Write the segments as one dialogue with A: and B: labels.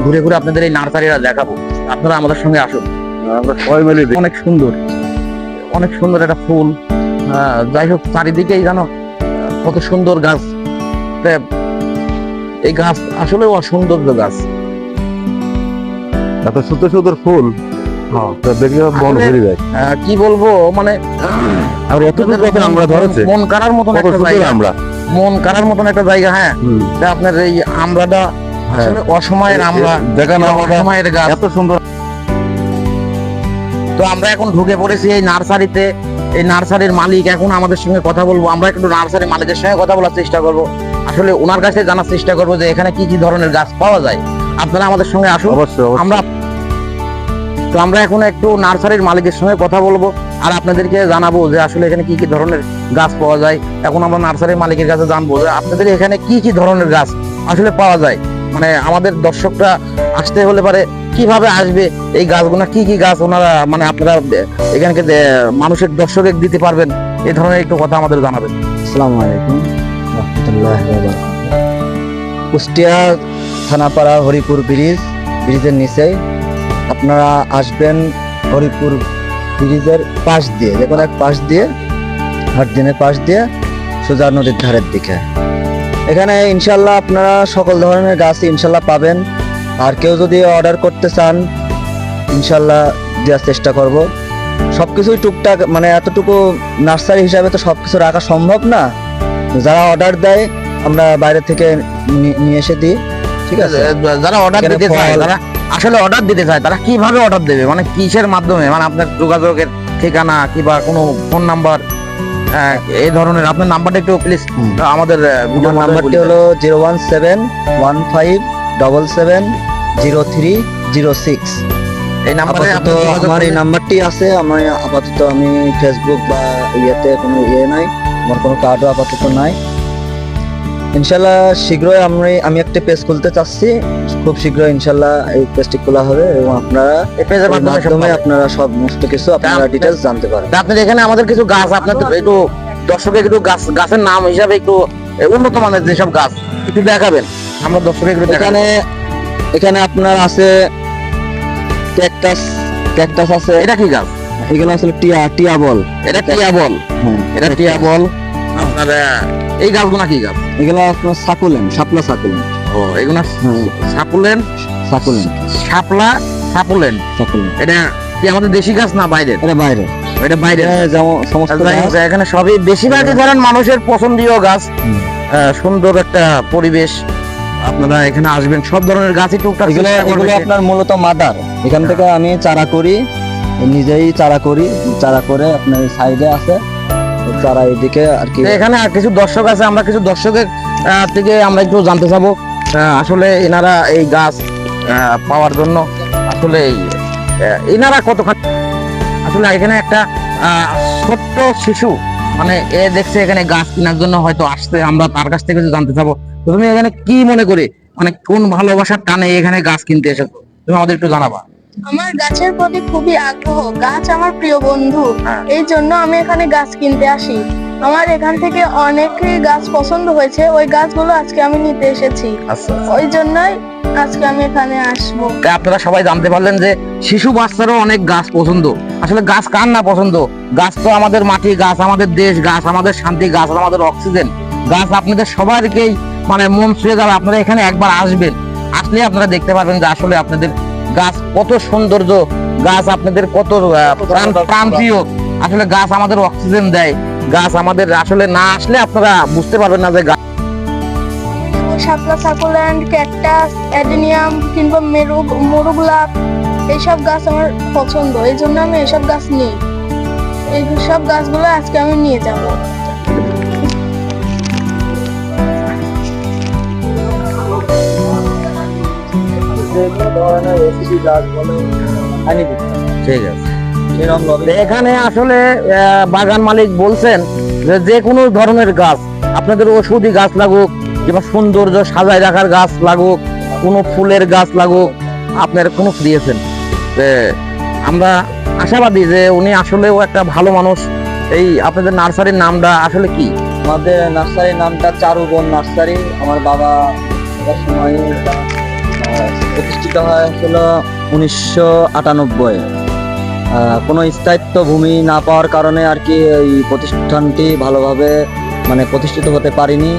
A: ঘুরে ঘুরে আপনাদের এই নার্সারিটা দেখাবো, আপনারা আমাদের সঙ্গে আসুন।
B: আমরা সবাই মিলে
A: অনেক সুন্দর, অনেক সুন্দর একটা ফুল। যাই হোক, চারিদিকেই জানো কত সুন্দর গাছ। এই গাছ আসলে অসৌন্দর্য গাছ।
B: এত সুন্দর সুন্দর ফুল দেখলে মন ভরে যায়।
A: কি বলবো, মানে
B: আর এতটুকু আমরা ধরেছে
A: মন কাড়ার মতন একটা জায়গা,
B: আমরা
A: মন কাড়ার মতন একটা জায়গা। হ্যাঁ, আপনার এই আমরাটা আসলে অসময়ের আমরা
B: দেখেন,
A: অসময়ের গাছ,
B: এত সুন্দর।
A: তো আমরা এখন ঢুকে পড়েছি এই নার্সারিতে। এই নার্সারির মালিক এখন আমাদের সঙ্গে কথা বলবো। আমরা একটু নার্সারির মালিকের সঙ্গে কথা বলার চেষ্টা করব, আসলে ওনার কাছে জানার চেষ্টা করব যে এখানে কি কি ধরনের গাছ পাওয়া যায়। আপনারা আমাদের সঙ্গে আসুন।
B: অবশ্যই
A: আমরা এখন একটু নার্সারির মালিকের সঙ্গে কথা বলবো, আর আপনাদেরকে জানাবো যে আসলে এখানে কি কি ধরনের গাছ পাওয়া যায়। এখন আমরা নার্সারির মালিকের কাছে জানবো যে আপনাদের এখানে কি কি ধরনের গাছ আসলে পাওয়া যায়। মানে আমাদের দর্শকরা আসতে হলে পারে কিভাবে আসবে, এই গাছগুলো কি কি গাছ ওনারা, মানে আপনারা এখানকে মানুষের দর্শকে দিতে পারবেন, এই ধরনের একটু কথা আমাদের জানাবেন।
C: আসসালামু আলাইকুম রাহমাতুল্লাহি ওয়া বারাকাতুহু। কুষ্টিয়া থানাপাড়া হরিপুর ব্রিজের নিচে আপনারা আসবেন। হরিপুর ব্রিজের পাশ দিয়ে, যে কোনো এক পাশ দিয়ে, হাটদিনের পাশ দিয়ে সোজা নদীর ধারের দিকে। এখানে ইনশাল্লাহ আপনারা সকল ধরনের গাছ ইনশাল্লাহ পাবেন। আর কেউ যদি অর্ডার করতে চান ইনশাল্লাহ দেওয়ার চেষ্টা করব। সবকিছুই টুকটাক, মানে এতটুকু নার্সারি হিসাবে তো সবকিছু রাখা সম্ভব না। যারা অর্ডার দেয় আমরা বাইরে থেকে নিয়ে এসে দিই। ঠিক আছে,
A: যারা অর্ডার দিতে চায়, যারা আসলে অর্ডার দিতে চায়, তারা কিভাবে অর্ডার দেবে, মানে কিসের মাধ্যমে, মানে আপনার যোগাযোগের ঠিকানা কিংবা কোনো ফোন নাম্বার, এই ধরনের আপনার নাম্বারটা একটু প্লিজ আমাদের
C: নাম্বারটি হলো 01715770306।
A: এই নাম্বারে
C: আমার এই নাম্বারটি আছে। আমার আপাতত আমি ফেসবুক বা ইয়েতে কোনো নাই, আমার কোনো কার্ডও আপাতত নাই। ইনশাল্লাহ শীঘ্রই আমি একটা পেজ খুলতে চাচ্ছি, খুব শীঘ্রই ইনশাল্লাহ এই পেজটি খোলা হবে এবং আপনারা
A: এই পেজের মাধ্যমে
C: আপনারা সমস্ত কিছু আপনারা ডিটেইলস জানতে পারবেন।
A: আপনার এখানে আমাদের কিছু গাছ, আপনাদের একটু দর্শকের একটু গাছের নাম হিসাবে একটু উন্নত মানের যেসব গাছ একটু দেখাবেন, আমরা দর্শকের একটু
C: এখানে আপনার আছে ক্যাকটাস আছে।
A: এটা কি গাছ?
C: এগুলো আসলে টিয়া বল।
A: এটা টিয়া বল। এটা টিয়া বল। আপনার এই গাছগুলো কি গাছ?
C: এগুলো আপনার শাপলা সাকুলেন্ট।
A: ও, এগুলো সাকুলেন্ট। এটা কি আমাদের দেশি গাছ না বাইরে?
C: এটা বাইরে।
A: এটা বাইরে।
C: যেমন সমস্ত
A: এখানে সবই বেশিরভাগই ধরেন মানুষের পছন্দীয় গাছ। সুন্দর একটা পরিবেশ, আপনারা এখানে আসবেন, সব ধরনের গাছই টুকটাক।
C: এগুলো আপনার মূলত মাদার। এখান থেকে আমি চারা করি, নিজেই চারা করে আপনার সাইডে আছে চারা, এদিকে আর কি।
A: এখানে আর কিছু দর্শক আছে, আমরা কিছু দর্শকের থেকে আমরা একটু জানতে চাবো আসলে এনারা এই গাছ পাওয়ার জন্য আসলে এনারা কতখানি, আসলে এখানে একটা ছোট্ট শিশু মানে এ দেখছে এখানে গাছ কেনার জন্য হয়তো আসছে, আমরা তার কাছ থেকে জানতে চাবো তুমি এখানে কি মনে করে, মানে কোন ভালোবাসার টানে এখানে গাছ কিনতে এসেছো, তুমি আমাদের একটু জানাবা।
D: আমার গাছের প্রতি খুবই আগ্রহ, গাছ আমার প্রিয় বন্ধু, এই জন্য আমি এখানে গাছ কিনতে আসি। আমার এখান থেকে অনেক গাছ পছন্দ হয়েছে, ওই গাছগুলো আজকে আমি নিতে এসেছি। ওই জন্যই আজকে আমি এখানে আসবো।
A: আপনারা সবাই জানতে পারলেন যে শিশু বাচ্চারও অনেক গাছ পছন্দ। আসলে গাছ কার না পছন্দ? গাছ তো আমাদের মাটি, গাছ আমাদের দেশ, গাছ আমাদের শান্তি, গাছ আমাদের অক্সিজেন। গাছ আপনাদের সবাইকেই মানে মন ছুঁয়ে যাবে। আপনারা এখানে একবার আসবেন, আসলে আপনারা দেখতে পারবেন যে আসলে আপনাদের গাছ কত সৌন্দর্য, গাছ আপনাদের কত প্রাণপ্রিয়। আসলে গাছ আমাদের অক্সিজেন দেয়, গাছ আমাদের আসলে না আসলে আপনারা বুঝতে পারবেন না যে গাছ।
D: শাপলা সাকুলেন্ট, ক্যাকটাস, অ্যাডেনিয়াম কিংবা মরুগোলাপ, এইসব গাছ আমার পছন্দ, এই জন্য আমি এইসব গাছ নিই। এই সব গাছগুলো আজকে আমি নিয়ে যাব।
A: ঠিক আছে, এখানে আসলে বাগান মালিক বলছেন যে কোনো ধরনের গাছ আপনাদের, ওষুধি গাছ লাগুক কিংবা সৌন্দর্য সাজায় রাখার গাছ লাগুক, কোনো ফুলের গাছ লাগুক, আপনার কোনো দিয়েছেন। আমরা আশাবাদী যে উনি আসলেও একটা ভালো মানুষ। এই আপনাদের নার্সারির নামটা আসলে কি?
C: আমাদের নার্সারির নামটা চারুবন নার্সারি। আমার বাবা সময় প্রতিষ্ঠিত হয়েছিল 1998। কোনো স্থায়িত্ব ভূমি না পাওয়ার কারণে আর কি এই প্রতিষ্ঠানটি ভালোভাবে মানে প্রতিষ্ঠিত হতে পারিনি।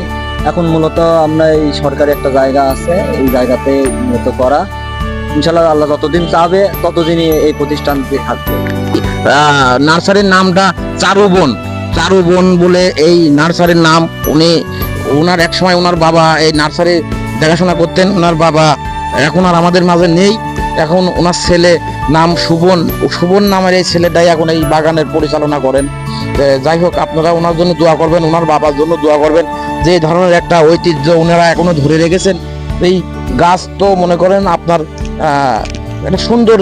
C: এখন মূলত আমরা এই সরকারি একটা জায়গা আছে, এই জায়গাতে মূলত করা। ইনশাল্লাহ আল্লাহ যতদিন চাবে ততদিনই এই প্রতিষ্ঠানটি থাকবে।
A: নার্সারির নামটা চারুবন, চারুবন বলে এই নার্সারির নাম। ওনার এক সময় ওনার বাবা এই নার্সারি দেখাশোনা করতেন। ওনার বাবা এখন আর আমাদের মাঝে নেই। এখন ওনার ছেলে নাম সুবন, সুবন নামের এই ছেলেটাই এখন এই বাগানের পরিচালনা করেন। যাই হোক, আপনারা ওনার জন্য দোয়া করবেন, ওনার বাবার জন্য দোয়া করবেন, যে এই ধরনের একটা ঐতিহ্য ওনারা এখনো ধরে রেখেছেন। এই গাছ তো মনে করেন আপনার একটা সুন্দর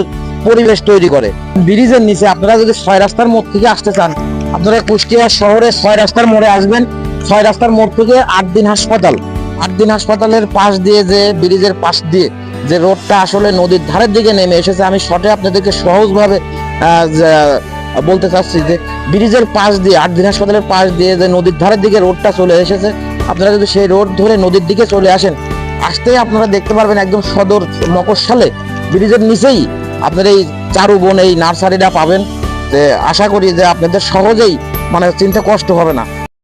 A: পরিবেশ তৈরি করে। ব্রিজের নিচে আপনারা যদি 6 রাস্তার মোড় থেকে আসতে চান, আপনারা কুষ্টিয়া শহরে 6 রাস্তার মোড়ে আসবেন। 6 রাস্তার মোড় থেকে 8 দিন হাসপাতাল, 8 দিন হাসপাতালের পাশ দিয়ে যে ব্রিজের পাশ দিয়ে যে রোডটা আসলে নদীর ধারের দিকে নেমে এসেছে, আমি শর্টে আপনাদেরকে সহজভাবে বলতে চাচ্ছি যে ব্রিজের পাশ দিয়ে 8 দিন হাসপাতালের পাশ দিয়ে যে নদীর ধারের দিকে রোডটা চলে এসেছে, আপনারা যদি সেই রোড ধরে নদীর দিকে চলে আসেন, আসতেই আপনারা দেখতে পারবেন একদম সদর মকরশালে ব্রিজের নিচেই আপনারা এই চারুবন এই নার্সারিটা পাবেন। যে আশা করি যে আপনাদের সহজেই মানে চিন্তা কষ্ট হবে না।